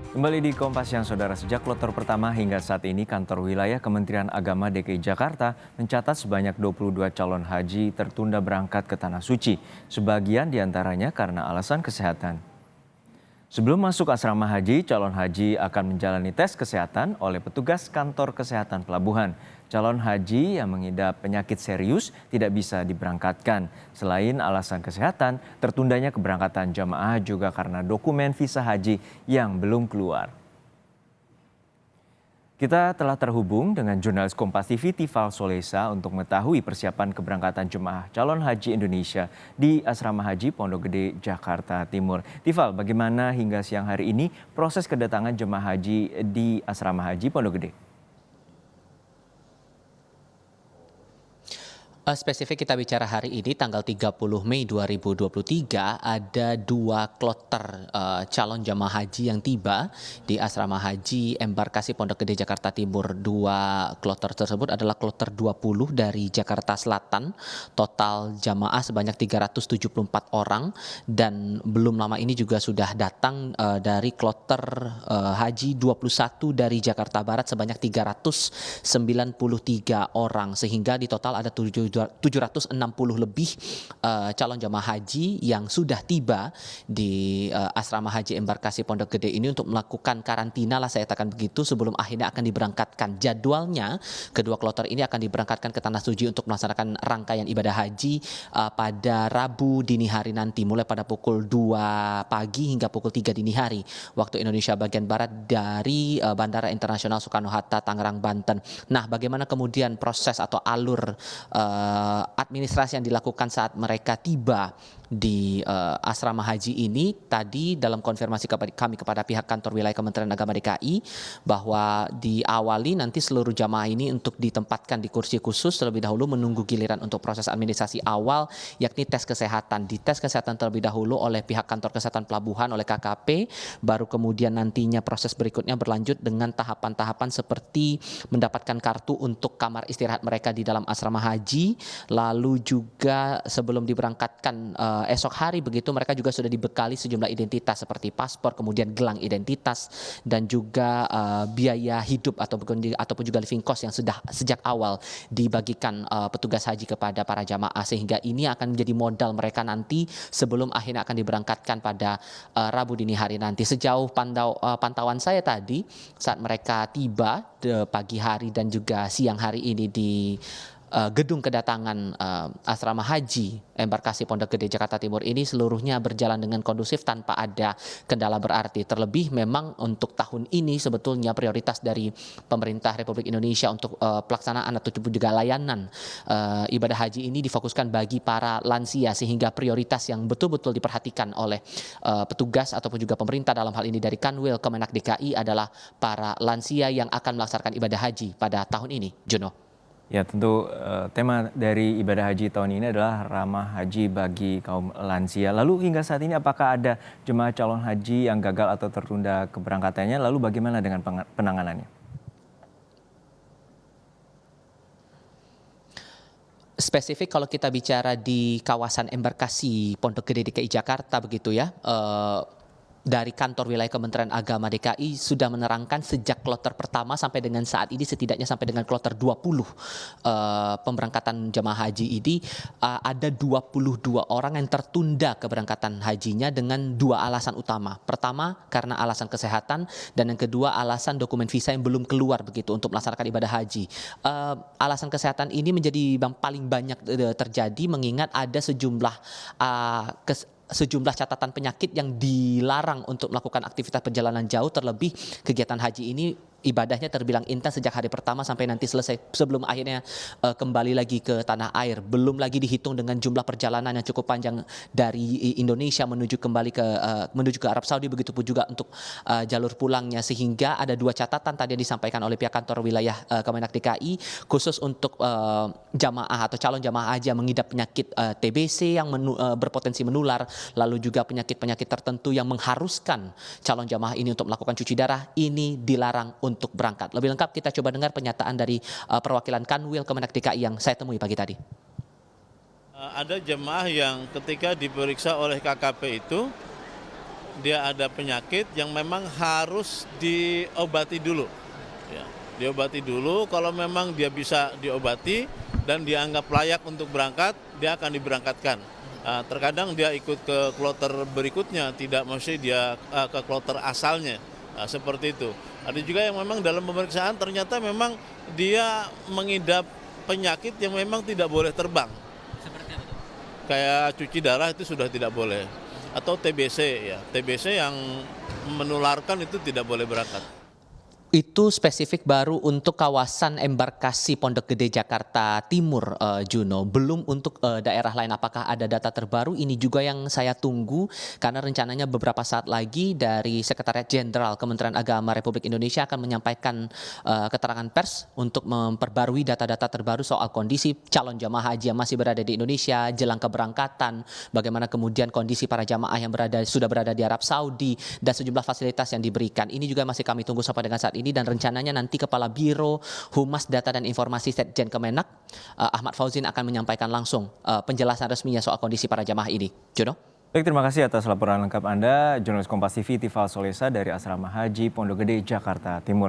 Kembali di Kompas yang saudara, sejak kloter pertama hingga saat ini kantor wilayah Kementerian Agama DKI Jakarta mencatat sebanyak 22 calon haji tertunda berangkat ke Tanah Suci. Sebagian diantaranya karena alasan kesehatan. Sebelum masuk asrama haji, calon haji akan menjalani tes kesehatan oleh petugas kantor kesehatan pelabuhan. Calon haji yang mengidap penyakit serius tidak bisa diberangkatkan. Selain alasan kesehatan, tertundanya keberangkatan jamaah juga karena dokumen visa haji yang belum keluar. Kita telah terhubung dengan jurnalis Kompas TV Tifal Solesa untuk mengetahui persiapan keberangkatan jemaah calon haji Indonesia di Asrama Haji Pondok Gede, Jakarta Timur. Tifal, bagaimana hingga siang hari ini proses kedatangan jemaah haji di Asrama Haji Pondok Gede? Spesifik kita bicara hari ini tanggal 30 Mei 2023 ada dua kloter calon jamaah haji yang tiba di Asrama Haji Embarkasi Pondok Gede Jakarta Timur. Dua kloter tersebut adalah kloter 20 dari Jakarta Selatan, total jamaah sebanyak 374 orang, dan belum lama ini juga sudah datang dari kloter haji 21 dari Jakarta Barat sebanyak 393 orang, sehingga di total ada 760 lebih calon jamaah haji yang sudah tiba di Asrama Haji Embarkasi Pondok Gede ini untuk melakukan karantina lah, saya katakan begitu, sebelum akhirnya akan diberangkatkan. Jadwalnya kedua kloter ini akan diberangkatkan ke Tanah Suci untuk melaksanakan rangkaian ibadah haji pada Rabu dini hari nanti, mulai pada pukul 2 pagi hingga pukul 3 dini hari waktu Indonesia bagian Barat dari Bandara Internasional Soekarno-Hatta, Tangerang, Banten. Nah, bagaimana kemudian proses atau alur administrasi yang dilakukan saat mereka tiba di asrama haji ini? Tadi dalam konfirmasi kami kepada pihak kantor wilayah Kementerian Agama DKI bahwa diawali nanti seluruh jamaah ini untuk ditempatkan di kursi khusus terlebih dahulu menunggu giliran untuk proses administrasi awal, yakni tes kesehatan. Dites kesehatan terlebih dahulu oleh pihak kantor kesehatan pelabuhan, oleh KKP, baru kemudian nantinya proses berikutnya berlanjut dengan tahapan-tahapan seperti mendapatkan kartu untuk kamar istirahat mereka di dalam asrama haji, lalu juga sebelum diberangkatkan esok hari begitu, mereka juga sudah dibekali sejumlah identitas seperti paspor, kemudian gelang identitas, dan juga biaya hidup ataupun juga living cost yang sudah sejak awal dibagikan petugas haji kepada para jamaah, sehingga ini akan menjadi modal mereka nanti sebelum akhirnya akan diberangkatkan pada Rabu dini hari nanti. Sejauh pantauan saya tadi saat mereka tiba pagi hari dan juga siang hari ini di gedung kedatangan asrama haji Embarkasi Pondok Gede Jakarta Timur ini, seluruhnya berjalan dengan kondusif tanpa ada kendala berarti. Terlebih memang untuk tahun ini sebetulnya prioritas dari pemerintah Republik Indonesia untuk pelaksanaan atau juga layanan ibadah haji ini difokuskan bagi para lansia, sehingga prioritas yang betul-betul diperhatikan oleh petugas ataupun juga pemerintah dalam hal ini dari Kanwil Kemenak DKI adalah para lansia yang akan melaksanakan ibadah haji pada tahun ini. Jono. Ya, tentu tema dari ibadah haji tahun ini adalah ramah haji bagi kaum lansia. Lalu hingga saat ini apakah ada jemaah calon haji yang gagal atau tertunda keberangkatannya? Lalu bagaimana dengan penanganannya? Spesifik kalau kita bicara di kawasan Embarkasi Pondok Gede DKI Jakarta begitu ya, dari kantor wilayah Kementerian Agama DKI sudah menerangkan sejak kloter pertama sampai dengan saat ini, setidaknya sampai dengan kloter 20 pemberangkatan jamaah haji ini, ada 22 orang yang tertunda keberangkatan hajinya dengan dua alasan utama. Pertama karena alasan kesehatan, dan yang kedua alasan dokumen visa yang belum keluar begitu untuk melaksanakan ibadah haji. Alasan kesehatan ini menjadi yang paling banyak terjadi mengingat ada sejumlah catatan penyakit yang dilarang untuk melakukan aktivitas perjalanan jauh, terlebih kegiatan haji ini ibadahnya terbilang intens sejak hari pertama sampai nanti selesai sebelum akhirnya kembali lagi ke tanah air. Belum lagi dihitung dengan jumlah perjalanan yang cukup panjang dari Indonesia menuju ke Arab Saudi, begitu pun juga untuk jalur pulangnya, sehingga ada dua catatan tadi yang disampaikan oleh pihak kantor wilayah Kemenak DKI khusus untuk jamaah atau calon jamaah haji yang mengidap penyakit TBC yang berpotensi menular, lalu juga penyakit-penyakit tertentu yang mengharuskan calon jamaah ini untuk melakukan cuci darah, ini dilarang untuk berangkat. Lebih lengkap kita coba dengar pernyataan dari perwakilan Kanwil Kemenak DKI yang saya temui pagi tadi. Ada jemaah yang ketika diperiksa oleh KKP itu dia ada penyakit yang memang harus diobati dulu. Ya, diobati dulu, kalau memang dia bisa diobati dan dianggap layak untuk berangkat, dia akan diberangkatkan. Terkadang dia ikut ke kloter berikutnya, tidak mesti dia ke kloter asalnya, seperti itu. Ada juga yang memang dalam pemeriksaan ternyata memang dia mengidap penyakit yang memang tidak boleh terbang. Seperti apa? Kayak cuci darah itu sudah tidak boleh. Atau TBC ya, TBC yang menularkan itu tidak boleh berangkat. Itu spesifik baru untuk kawasan embarkasi Pondok Gede Jakarta Timur, Juno. Belum untuk daerah lain. Apakah ada data terbaru? Ini juga yang saya tunggu karena rencananya beberapa saat lagi dari Sekretariat Jenderal Kementerian Agama Republik Indonesia akan menyampaikan keterangan pers untuk memperbarui data-data terbaru soal kondisi calon jamaah haji yang masih berada di Indonesia jelang keberangkatan, bagaimana kemudian kondisi para jamaah yang sudah berada di Arab Saudi dan sejumlah fasilitas yang diberikan. Ini juga masih kami tunggu sampai dengan saat ini, dan rencananya nanti Kepala Biro Humas Data dan Informasi Setjen Kemenak Ahmad Fauzin akan menyampaikan langsung penjelasan resminya soal kondisi para jamaah ini. Jono? Baik, terima kasih atas laporan lengkap Anda, jurnalis Kompas TV Tifal Solesa dari Asrama Haji Pondok Gede, Jakarta Timur.